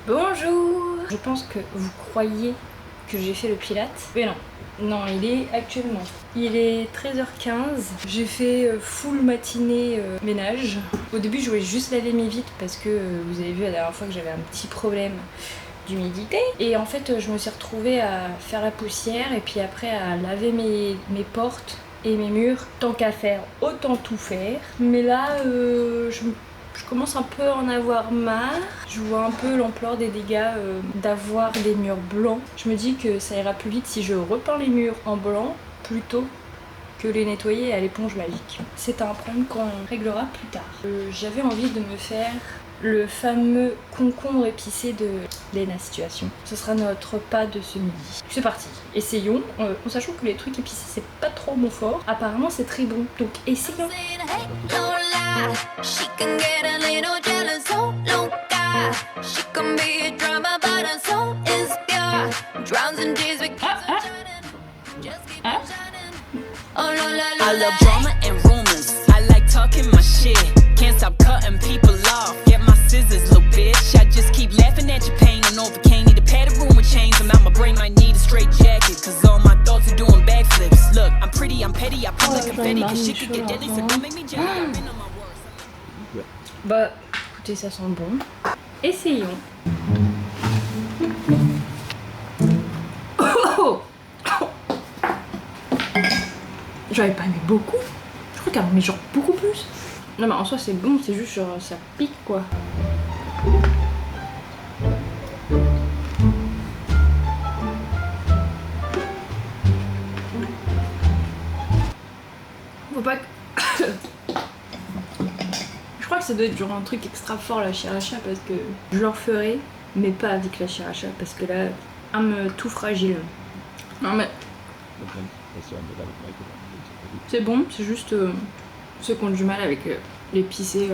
Bonjour. Je pense que vous croyez que j'ai fait le pilate, mais non. Non, il est actuellement. Il est 13h15. J'ai fait full matinée ménage. Au début, je voulais juste laver mes vitres parce que vous avez vu la dernière fois que j'avais un petit problème d'humidité. Et en fait, je me suis retrouvée à faire la poussière et puis après à laver mes portes et mes murs. Tant qu'à faire, autant tout faire. Mais là, je commence un peu à en avoir marre. Je vois un peu l'ampleur des dégâts d'avoir des murs blancs. Je me dis que ça ira plus vite si je repeins les murs en blanc plutôt que les nettoyer à l'éponge magique. C'est un problème qu'on réglera plus tard. J'avais envie de me faire le fameux concombre épicé de Lena Situation. Ce sera notre repas de ce midi. C'est parti, essayons, en sachant que les trucs épicés c'est pas trop mon fort. Apparemment c'est très bon, donc essayons. I love drama and rumors. I like talking my shit. Can't stop cutting people off. Get my scissors, little bitch. I just keep laughing at your pain and overcame. Need a pad of room with chains. I'm out, my brain might need a straight jacket. Cause all my thoughts are doing backflips. Look, I'm pretty, I'm petty. I feel like confetti. Cause shit could get deadly. So don't make me jelly. I've been on my worst. Bah, écoutez, ça sent bon. Essayons. J'avais pas aimé beaucoup. Je crois qu'elle en met genre beaucoup plus. Non mais en soi c'est bon, c'est juste genre ça pique quoi. Faut pas que... Je crois que ça doit être genre un truc extra fort la sriracha parce que je le referai mais pas avec la sriracha parce que là, tout fragile. Non mais... C'est bon, c'est juste ceux qui ont du mal avec l'épicé,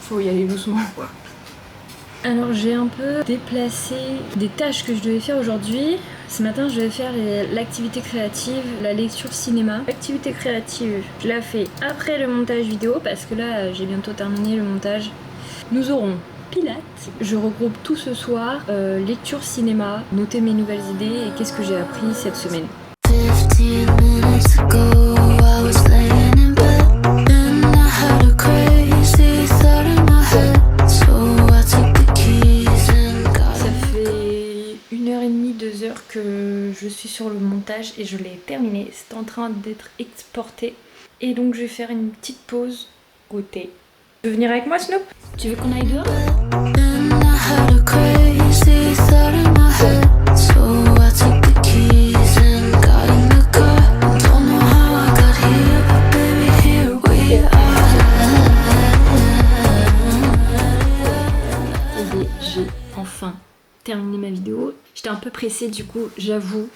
faut y aller doucement quoi. Alors j'ai un peu déplacé des tâches que je devais faire aujourd'hui. Ce matin je devais faire l'activité créative, la lecture cinéma. L'activité créative, je la fais après le montage vidéo parce que là j'ai bientôt terminé le montage. Nous aurons pilates, je regroupe tout ce soir, lecture cinéma, noter mes nouvelles idées et qu'est-ce que j'ai appris cette semaine. 15 minutes ago, I was laying in bed and I had a crazy thought in my head. So I took the keys and got Ça fait 1h30, 2h que je suis sur le montage et je l'ai terminé. C'est en train d'être exporté. Et donc je vais faire une petite pause goûter. Tu veux venir avec moi Snoop? Tu veux qu'on aille dehors? and I had a crazy thought in my head. So I took the keys and got in the car. Don't know how I got here, but baby here we are. Et j'ai enfin terminé ma vidéo. J'étais un peu pressée du coup, j'avoue,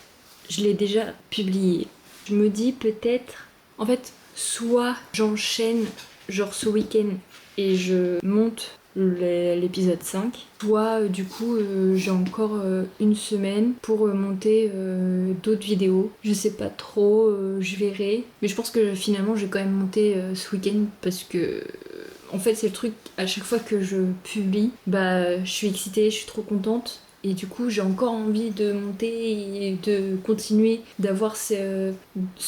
je l'ai déjà publiée. Je me dis peut-être, en fait, soit j'enchaîne genre ce week-end et je monte l'épisode 5, soit du coup j'ai encore une semaine pour monter d'autres vidéos. Je sais pas trop, je verrai. Mais je pense que finalement je vais quand même monter ce week-end parce que en fait c'est le truc, à chaque fois que je publie, bah je suis excitée, je suis trop contente. Et du coup j'ai encore envie de monter et de continuer d'avoir ce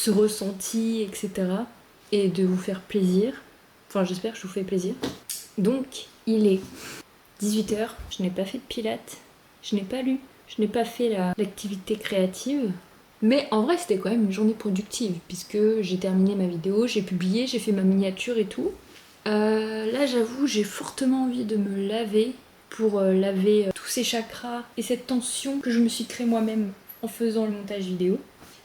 ressenti, etc. Et de vous faire plaisir. Enfin j'espère que je vous fais plaisir. Donc il est 18h, je n'ai pas fait de pilates, je n'ai pas lu, je n'ai pas fait l'activité créative. Mais en vrai c'était quand même une journée productive puisque j'ai terminé ma vidéo, j'ai publié, j'ai fait ma miniature et tout. Là j'avoue j'ai fortement envie de me laver pour laver tous ces chakras et cette tension que je me suis créée moi-même en faisant le montage vidéo.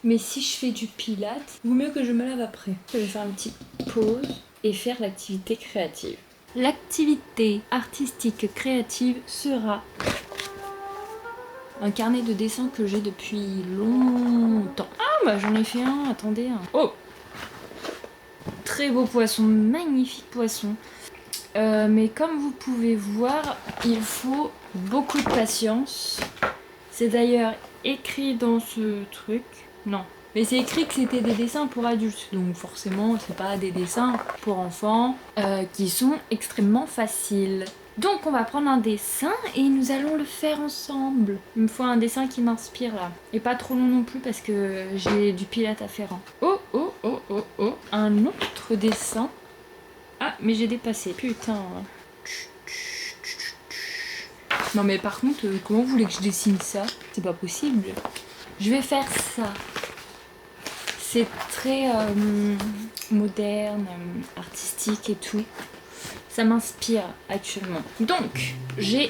Mais si je fais du pilates, vaut mieux que je me lave après. Je vais faire une petite pause et faire l'activité créative. L'activité artistique créative sera un carnet de dessin que j'ai depuis longtemps. Ah bah j'en ai fait un, attendez. Oh! Très beau poisson, magnifique poisson. Mais comme vous pouvez voir, il faut beaucoup de patience. C'est d'ailleurs écrit dans ce truc. Non. Mais c'est écrit que c'était des dessins pour adultes, donc forcément c'est pas des dessins pour enfants qui sont extrêmement faciles. Donc on va prendre un dessin et nous allons le faire ensemble. Il me faut un dessin qui m'inspire là. Et pas trop long non plus parce que j'ai du pilate à faire. Oh oh oh oh oh. Un autre dessin. Ah mais j'ai dépassé, putain. Non mais par contre, comment vous voulez que je dessine ça? C'est pas possible. Je vais faire ça. C'est très moderne, artistique et tout. Ça m'inspire actuellement. Donc, j'ai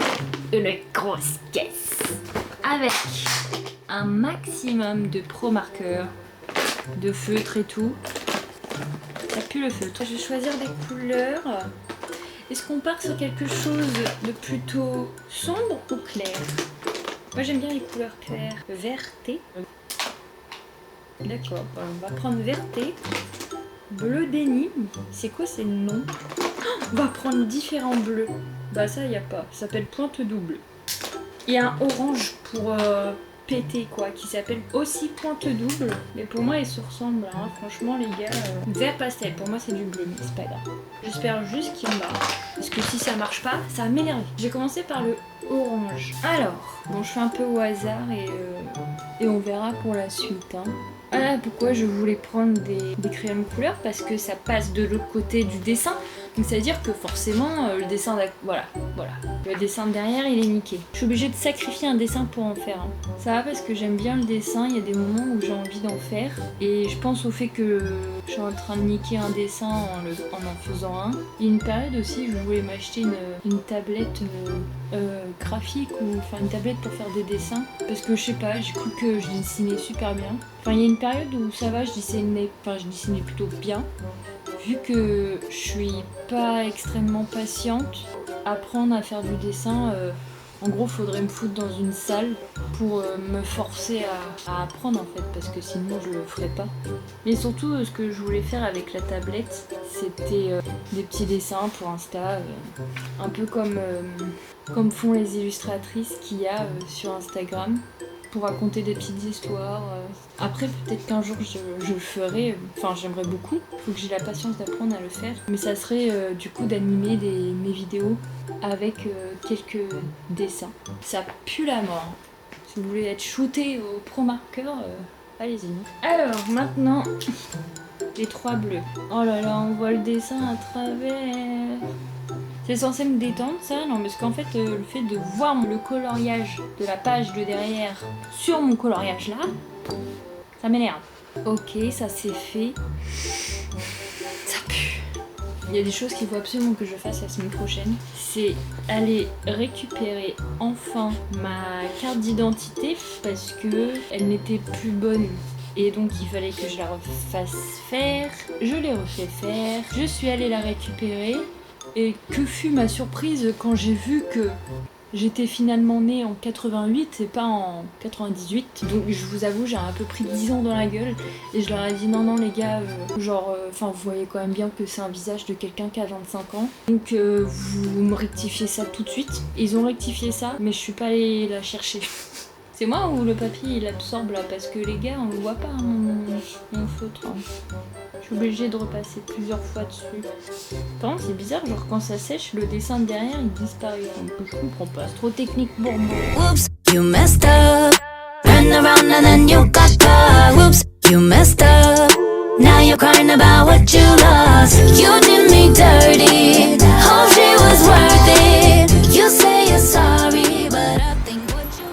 une grosse caisse avec un maximum de pro marqueurs, de feutres et tout. Ça pue le feutre. Je vais choisir des couleurs. Est-ce qu'on part sur quelque chose de plutôt sombre ou clair? Moi j'aime bien les couleurs claires. Verté. D'accord, on va prendre verté. Bleu d'énigme. C'est quoi ces noms? On va prendre différents bleus. Bah ça y a pas. Ça s'appelle pointe double. Il y a un orange pour péter quoi, qui s'appelle aussi pointe double. Mais pour moi ils se ressemblent. Hein. Franchement les gars. Vert pastel. Pour moi c'est du bleu, mais c'est pas grave. J'espère juste qu'il marche. Parce que si ça marche pas, ça va m'énerver. J'ai commencé par le orange. Alors, bon je fais un peu au hasard et on verra pour la suite. Hein. Voilà pourquoi je voulais prendre des crayons de couleur, parce que ça passe de l'autre côté du dessin. Donc ça veut dire que forcément le dessin voilà. Le dessin derrière il est niqué. Je suis obligée de sacrifier un dessin pour en faire un. Ça va parce que j'aime bien le dessin, il y a des moments où j'ai envie d'en faire. Et je pense au fait que je suis en train de niquer un dessin en faisant un. Il y a une période aussi je voulais m'acheter une tablette graphique ou enfin une tablette pour faire des dessins. Parce que je sais pas, j'ai cru que je dessinais super bien. Enfin il y a une période où ça va, je dessinais plutôt bien. Vu que je suis pas extrêmement patiente, apprendre à faire du dessin, en gros faudrait me foutre dans une salle pour me forcer à apprendre en fait, parce que sinon je le ferais pas. Mais surtout ce que je voulais faire avec la tablette, c'était des petits dessins pour Insta, un peu comme font les illustratrices qu'il y a sur Instagram. Pour raconter des petites histoires. Après, peut-être qu'un jour je le ferai. Enfin, j'aimerais beaucoup. Faut que j'ai la patience d'apprendre à le faire. Mais ça serait du coup d'animer mes vidéos avec quelques dessins. Ça pue la mort. Si vous voulez être shooté au pro marqueur, allez-y. Alors, maintenant, les 3 bleus. Oh là là, on voit le dessin à travers. C'est censé me détendre ça? Non, parce qu'en fait, le fait de voir le coloriage de la page de derrière sur mon coloriage là, ça m'énerve. Ok, ça c'est fait. Ça pue. Il y a des choses qu'il faut absolument que je fasse la semaine prochaine. C'est aller récupérer enfin ma carte d'identité parce que elle n'était plus bonne. Et donc il fallait que je la refasse faire. Je l'ai refait faire. Je suis allée la récupérer. Et que fut ma surprise quand j'ai vu que j'étais finalement née en 88 et pas en 98. Donc je vous avoue, j'ai un peu pris 10 ans dans la gueule. Et je leur ai dit non les gars, vous voyez quand même bien que c'est un visage de quelqu'un qui a 25 ans. Donc vous me rectifiez ça tout de suite. Ils ont rectifié ça, mais je suis pas allée la chercher. C'est moi ou le papier il absorbe là? Parce que les gars, on ne voit pas mon feutre. Hein. Je suis obligée de repasser plusieurs fois dessus. Par contre, c'est bizarre, genre quand ça sèche, le dessin de derrière il disparaît. Donc je comprends pas. C'est trop technique pour moi. Whoops, you messed up. Turn around and then you got caught. Whoops, you messed up. Now you're crying about what you lost. You did me dirty. Hope she was worth it. You say you're sorry, but I think what you...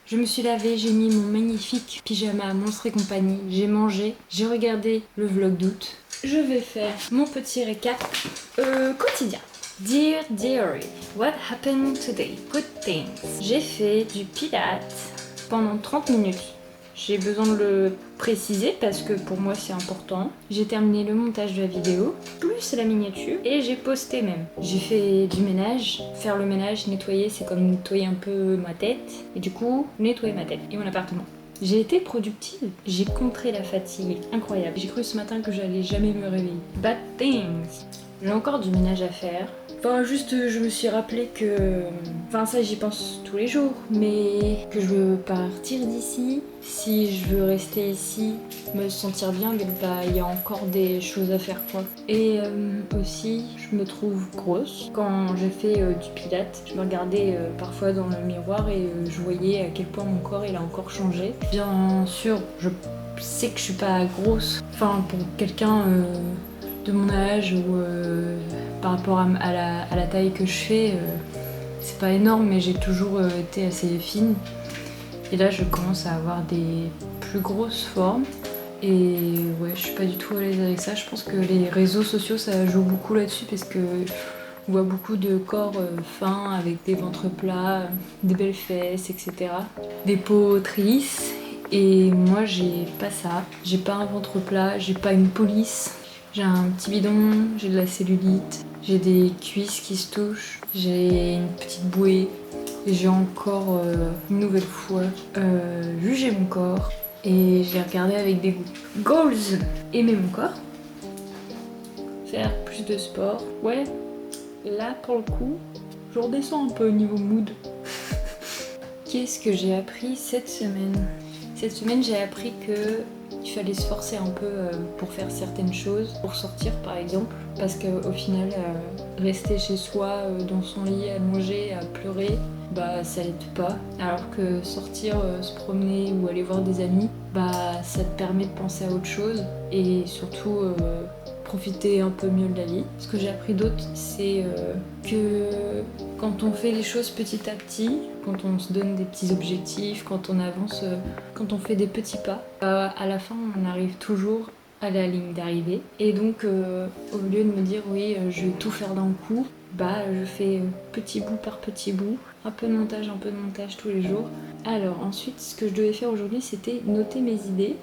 Je me suis lavée, j'ai mis mon magnifique pyjama Monstres et compagnie, j'ai mangé, j'ai regardé le vlog d'août. Je vais faire mon petit récap quotidien. Dear Diary, what happened today? Good things. J'ai fait du pilates pendant 30 minutes. J'ai besoin de le préciser parce que pour moi c'est important. J'ai terminé le montage de la vidéo, plus la miniature, et j'ai posté même. J'ai fait du ménage. Faire le ménage, nettoyer, c'est comme nettoyer un peu ma tête. Et du coup, nettoyer ma tête et mon appartement. J'ai été productive, j'ai contré la fatigue, incroyable. J'ai cru ce matin que j'allais jamais me réveiller. Bad things. J'ai encore du ménage à faire. Enfin, juste, je me suis rappelé que... Enfin, ça, j'y pense tous les jours, mais que je veux partir d'ici. Si je veux rester ici, me sentir bien, bah, il y a encore des choses à faire, quoi. Et aussi, je me trouve grosse. Quand j'ai fait du pilates, je me regardais parfois dans le miroir et je voyais à quel point mon corps, il a encore changé. Bien sûr, je sais que je suis pas grosse. Enfin, pour quelqu'un... de mon âge ou par rapport à la taille que je fais, c'est pas énorme, mais j'ai toujours été assez fine. Et là, je commence à avoir des plus grosses formes. Et ouais, je suis pas du tout à l'aise avec ça. Je pense que les réseaux sociaux, ça joue beaucoup là-dessus parce que on voit beaucoup de corps fins avec des ventres plats, des belles fesses, etc. Des peaux trisses. Et moi, j'ai pas ça. J'ai pas un ventre plat, j'ai pas une police. J'ai un petit bidon, j'ai de la cellulite, j'ai des cuisses qui se touchent, j'ai une petite bouée et j'ai encore une nouvelle fois jugé mon corps et j'ai regardé avec des goals, aimer mon corps, faire plus de sport. Ouais, là pour le coup, je redescends un peu au niveau mood. Qu'est-ce que j'ai appris cette semaine ? Cette semaine, j'ai appris qu'il fallait se forcer un peu pour faire certaines choses, pour sortir par exemple, parce qu'au final, rester chez soi, dans son lit, allongé, à pleurer, bah ça aide pas. Alors que sortir, se promener ou aller voir des amis, bah ça te permet de penser à autre chose et surtout profiter un peu mieux de la vie. Ce que j'ai appris d'autre, c'est que quand on fait les choses petit à petit, quand on se donne des petits objectifs, quand on avance, quand on fait des petits pas, à la fin on arrive toujours à la ligne d'arrivée. Et donc au lieu de me dire oui je vais tout faire d'un coup, bah je fais petit bout par petit bout, un peu de montage tous les jours. Alors ensuite ce que je devais faire aujourd'hui c'était noter mes idées.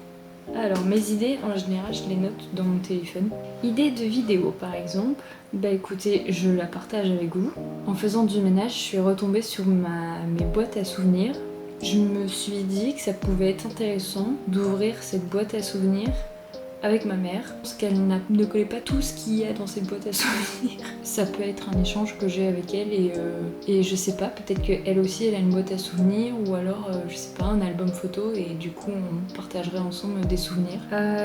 Alors mes idées en général je les note dans mon téléphone. Idée de vidéo par exemple, bah écoutez je la partage avec vous. En faisant du ménage je suis retombée sur mes boîtes à souvenirs. Je me suis dit que ça pouvait être intéressant d'ouvrir cette boîte à souvenirs avec ma mère, parce qu'elle ne connaît pas tout ce qu'il y a dans cette boîte à souvenirs. Ça peut être un échange que j'ai avec elle et je sais pas, peut-être qu'elle aussi elle a une boîte à souvenirs ou alors je sais pas, un album photo et du coup on partagerait ensemble des souvenirs.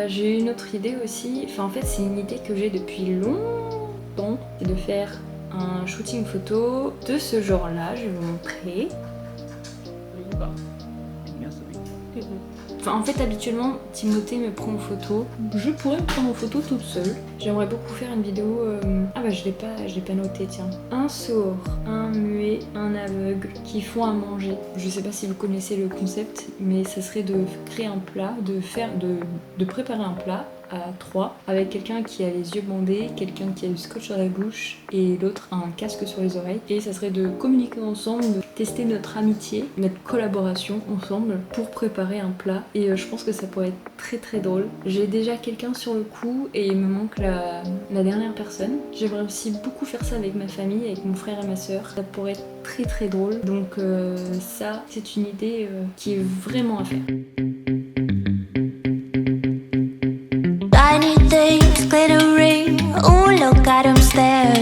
J'ai eu une autre idée aussi, enfin en fait c'est une idée que j'ai depuis longtemps, c'est de faire un shooting photo de ce genre-là, je vais vous montrer. Enfin, en fait, habituellement, Timothée me prend en photo. Je pourrais me prendre en photo toute seule. J'aimerais beaucoup faire une vidéo... Ah bah, je l'ai pas noté, tiens. Un sourd, un muet, un aveugle qui font à manger. Je sais pas si vous connaissez le concept, mais ça serait de créer un plat, de préparer un plat à 3 avec quelqu'un qui a les yeux bandés, quelqu'un qui a du scotch sur la bouche et l'autre a un casque sur les oreilles. Et ça serait de communiquer ensemble, de tester notre amitié, notre collaboration ensemble pour préparer un plat. Et je pense que ça pourrait être très très drôle. J'ai déjà quelqu'un sur le coup et il me manque la dernière personne. J'aimerais aussi beaucoup faire ça avec ma famille, avec mon frère et ma soeur. Ça pourrait être très très drôle. Donc ça, c'est une idée qui est vraiment à faire. Shiny things glittering, ooh look at them stare.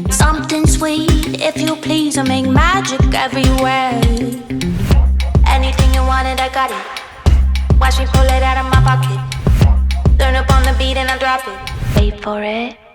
Something sweet, if you please, I make magic everywhere. Anything you wanted, I got it. Watch me pull it out of my pocket. Turn up on the beat and I drop it. Wait for it.